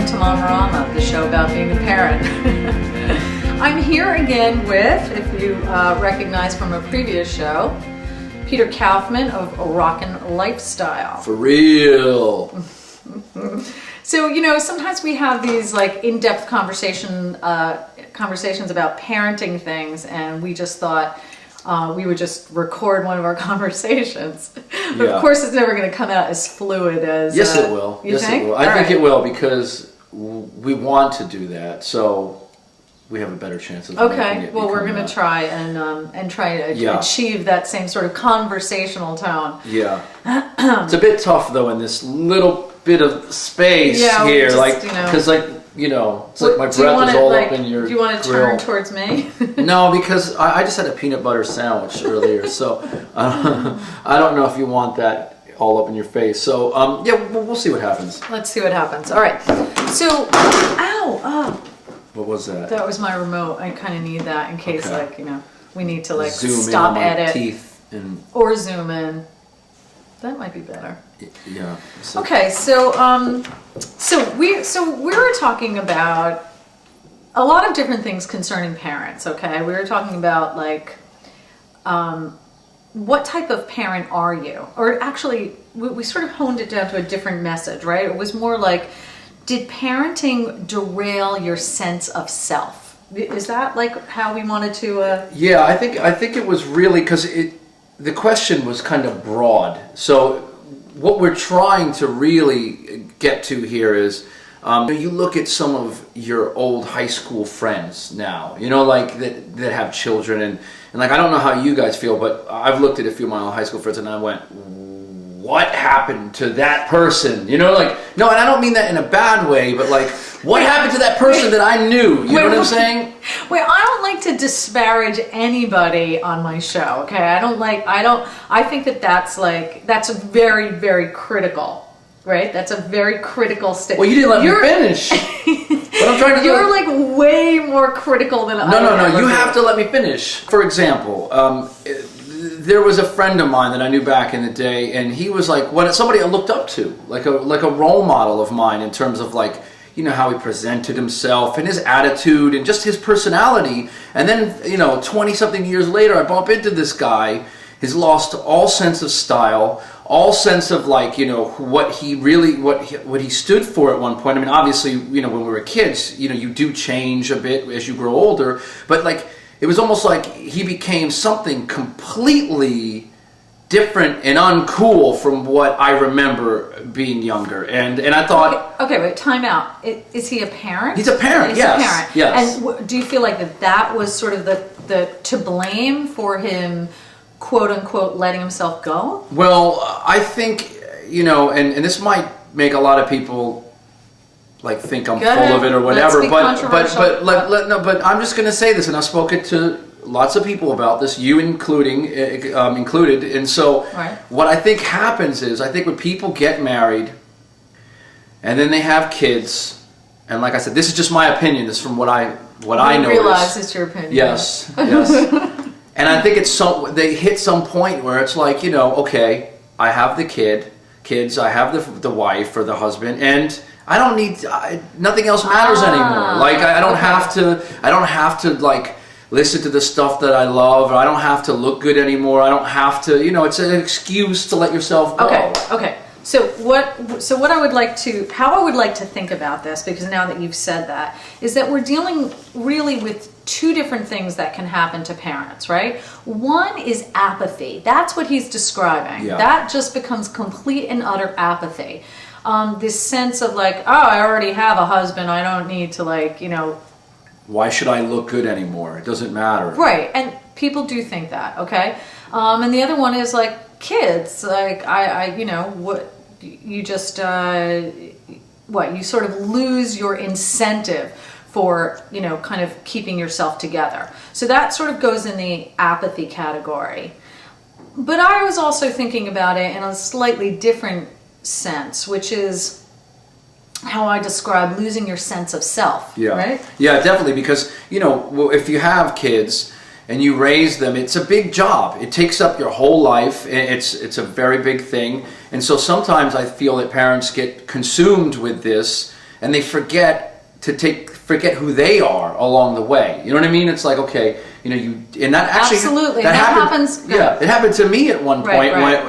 welcome to Mamarama, the show about being a parent. I'm here again with, if you recognize from a previous show, Peter Kaufmann of Rockin lifestyle. For real. So, you know, sometimes we have these like in-depth conversations about parenting things, and we just thought we would just record one of our conversations. But of course, it's never going to come out as fluid as... Yes, it will. You think? It will. I think it will, because we want to do that, so we have a better chance of making it. Well, we're going to try and try to achieve that same sort of conversational tone. Yeah. It's a bit tough, though, in this little bit of space here. Just, like, because, it's like my breath is all up in your Do you want to grill. turn towards me? No, because I just had a peanut butter sandwich earlier, so I don't know if you want that all up in your face. So, we'll see what happens. Let's see what happens. All right. So, What was that? That was my remote. I kind of need that in case, we need to zoom stop in on edit my teeth or zoom in. That might be better. Yeah. Okay, so we were talking about a lot of different things concerning parents. Okay, we were talking about what type of parent are you? Or actually, we sort of honed it down to a different message, right? It was more like, did parenting derail your sense of self? Is that like how we wanted to? Yeah, I think it was really because the question was kind of broad. So what we're trying to really get to here is, you look at some of your old high school friends now, that have children, and I don't know how you guys feel, but I've looked at a few of my old high school friends and I went, what happened to that person? No, and I don't mean that in a bad way, but what happened to that person that I knew? You know what I'm saying? Wait, I don't like to disparage anybody on my show, okay? I think that's very, very critical, right? That's a very critical statement. Well, you didn't let me finish. But I'm trying to You're way more critical than I am. No, you have to let me finish. For example, there was a friend of mine that I knew back in the day, and he was somebody I looked up to, like a role model of mine in terms of how he presented himself and his attitude and just his personality. And then 20-something years later, I bump into this guy. He's lost all sense of style, all sense of what he stood for at one point. I mean, obviously, when we were kids, you do change a bit as you grow older, but it was almost like he became something completely different and uncool from what I remember being younger. And I thought... Okay, wait, time out. Is he a parent? He's a parent, yes. He's a parent. Yes. And do you feel like that was sort of the to blame for him, quote-unquote, letting himself go? Well, I think, and this might make a lot of people... think I'm full of it or whatever, but I'm just going to say this, and I've spoken to lots of people about this, you included, and so what I think happens is, I think when people get married, and then they have kids, and like I said, this is just my opinion, this is from what I noticed. Realize it's your opinion. Yes. And I think they hit some point where it's okay, I have the kids, I have the wife or the husband, and I don't need nothing else matters anymore. I don't have to listen to the stuff that I love, or I don't have to look good anymore. I don't have to, it's an excuse to let yourself go. Okay. So how I would like to think about this, because now that you've said that, is that we're dealing really with two different things that can happen to parents, right? One is apathy. That's what he's describing. Yeah. That just becomes complete and utter apathy. This sense of I already have a husband, I don't need to why should I look good anymore? It doesn't matter. Right, and people do think that, okay? And the other one is kids, you sort of lose your incentive for, kind of keeping yourself together. So that sort of goes in the apathy category. But I was also thinking about it in a slightly different sense, which is how I describe losing your sense of self. Yeah. Right? Yeah, definitely, because if you have kids and you raise them, it's a big job. It takes up your whole life. It's a very big thing, and so sometimes I feel that parents get consumed with this and they forget who they are along the way. You know what I mean? It's like, okay, and that actually absolutely that happens. Yeah, it happened to me at one point, right.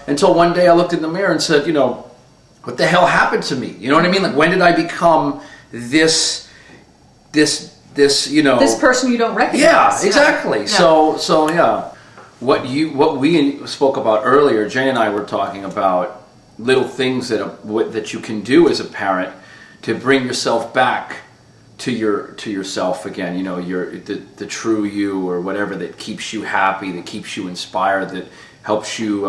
until one day I looked in the mirror and said, what the hell happened to me? You know what I mean? Like, when did I become this this person you don't recognize? Yeah, exactly. Yeah. So yeah, what we spoke about earlier, Jay and I were talking about little things that you can do as a parent to bring yourself back to yourself again. The true you, or whatever, that keeps you happy, that keeps you inspired, that helps you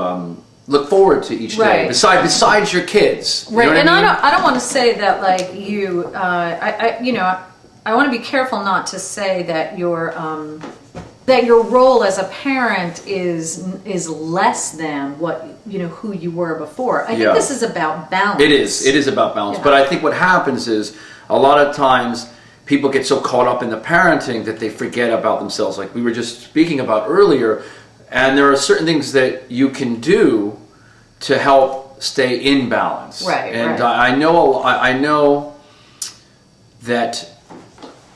look forward to each day. Besides your kids, right? You know and what I mean? I don't want to say that like you. I want to be careful not to say that your role as a parent is less than who you were before. I think this is about balance. It is about balance. Yeah. But I think what happens is a lot of times people get so caught up in the parenting that they forget about themselves, like we were just speaking about earlier. And there are certain things that you can do to help stay in balance. Right. And right. I know that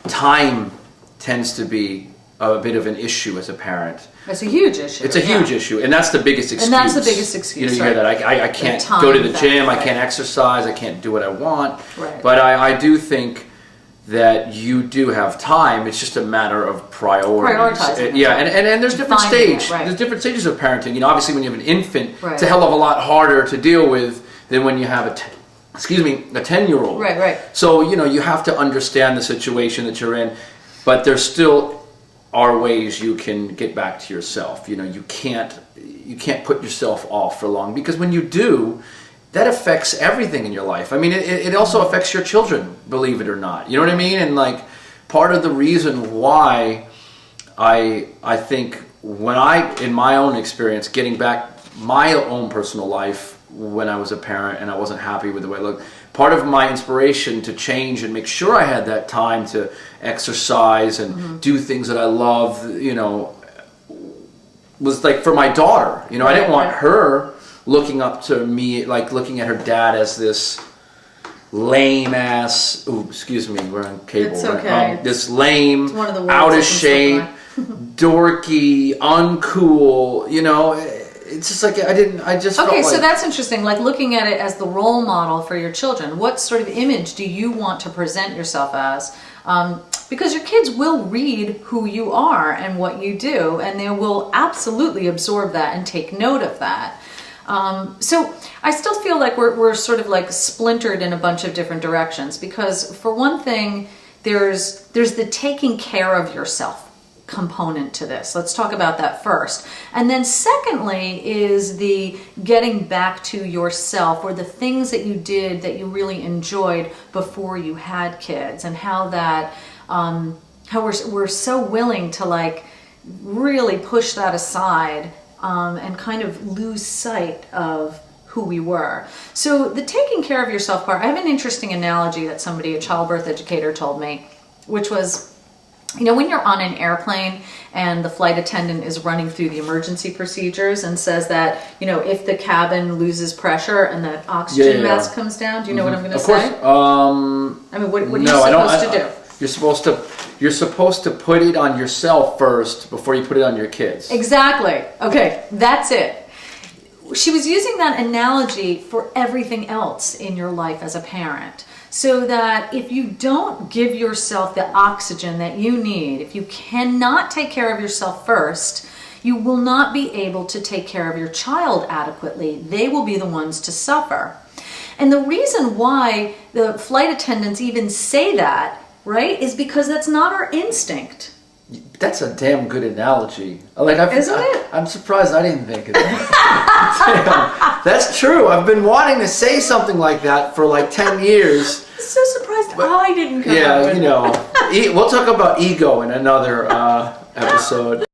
time tends to be a bit of an issue as a parent. It's a huge issue. It's a huge issue, and that's the biggest excuse. And that's the biggest excuse. You hear that I can't go to the gym, I can't exercise, I can't do what I want. Right. But I do think that you do have time. It's just a matter of priorities. Prioritizing. And there's different stages. Right. There's different stages of parenting. Obviously, when you have an infant, right. it's a hell of a lot harder to deal with than when you have a 10-year-old. Right. So you have to understand the situation that you're in, but there still are ways you can get back to yourself. You can't put yourself off for long, because when you do, that affects everything in your life. I mean, it also affects your children, believe it or not. You know what I mean? And like, part of the reason why I think in my own experience, getting back my own personal life when I was a parent and I wasn't happy with the way I looked, part of my inspiration to change and make sure I had that time to exercise and do things that I love, was like for my daughter. I didn't want her looking up to me, like looking at her dad as this lame ass. Ooh, excuse me, we're on cable. It's okay. This lame, one of the out of shape, dorky, uncool. It's just like I just felt okay. So like, that's interesting. Like, looking at it as the role model for your children. What sort of image do you want to present yourself as? Because your kids will read who you are and what you do, and they will absolutely absorb that and take note of that. So I still feel like we're sort of like splintered in a bunch of different directions, because for one thing, there's the taking care of yourself component to this. Let's talk about that first. And then secondly is the getting back to yourself, or the things that you did that you really enjoyed before you had kids, and how that how we're so willing to like really push that aside and kind of lose sight of who we were. So the taking care of yourself part, I have an interesting analogy that a childbirth educator told me, which was, when you're on an airplane and the flight attendant is running through the emergency procedures and says that, if the cabin loses pressure and the oxygen mask comes down, do you know what I'm going to say? Of course. I mean, what are you supposed to do? You're supposed to put it on yourself first before you put it on your kids. Exactly. Okay, that's it. She was using that analogy for everything else in your life as a parent. So that if you don't give yourself the oxygen that you need, if you cannot take care of yourself first, you will not be able to take care of your child adequately. They will be the ones to suffer. And the reason why the flight attendants even say that, right, is because that's not our instinct. That's a damn good analogy. Isn't it? I'm surprised I didn't think of that. Damn, that's true. I've been wanting to say something like that for like 10 years. I'm so surprised I didn't come up with it. We'll talk about ego in another episode.